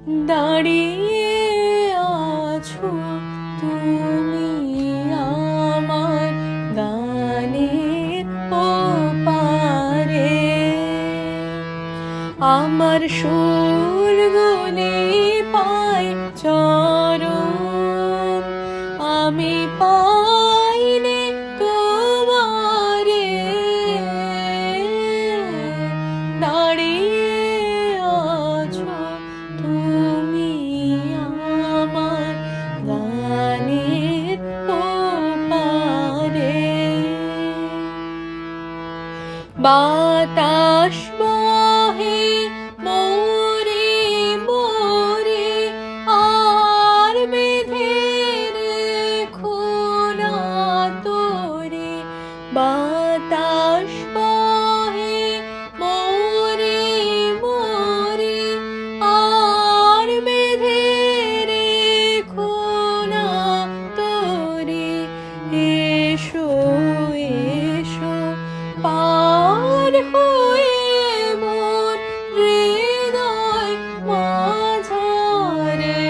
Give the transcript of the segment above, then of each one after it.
দাঁড়িয়ে আছো তুমি আমার গানের ওপারে, আমার সুরগুলি পায় চরণ, আমি পাইনে তোমারে। দাঁড়িয়ে আছো তুমি আমার গানের ওপারে। বাতাস বহে মোরে মোরে, আর বেঁধে রেখো না তোরে। বাতাস বহে মোরে মোরে, আর বেঁধে রেখো না তোরে। এসো এসো পার হয়ে মোর হৃদয় মাঝারে।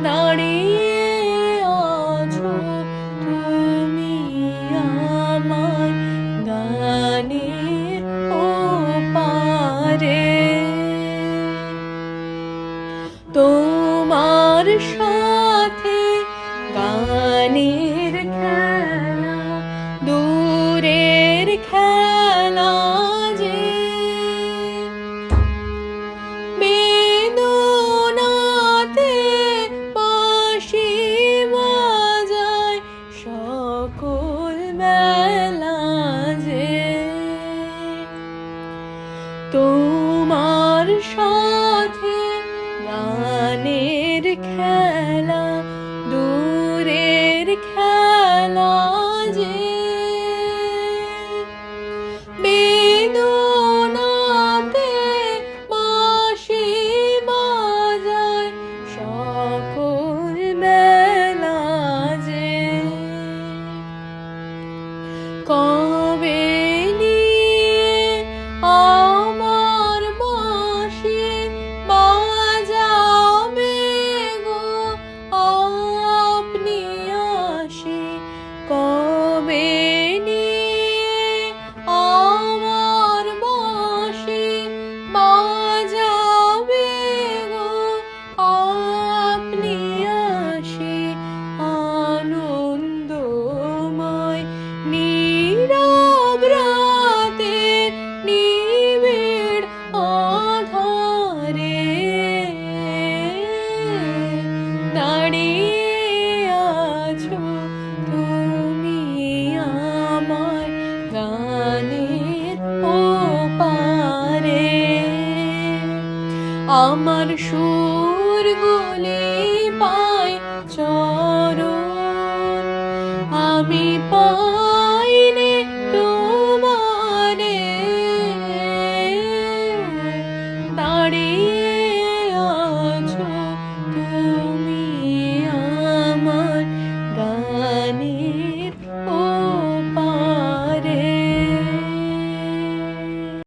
দাঁড়িয়ে আছো তুমি আমার গানের ওপারে। তোমার সাথে গানের খেলা দূরের খেলা যে, বেদনাতে বাঁশি বাজায় সকল বেলা যে। তোমার সাথে গানের খেলা দূরের খেলা যে, বেদনাতে বাঁশি বাজায় সকল বেলা যে। কবে নিয়ে আমার বাঁশি বাজাবে গো আপনি আসি। কবে নিয়ে আমার বাঁশি বাজাবে গো আপনি আসি। আনন্দময় নীরব রাতের নিবিড় আধারে, দাঁড়িয়ে আছো তুমি আমার গানের ওপারে। আমার সুরগুলি পায় চরণ, আমি পাই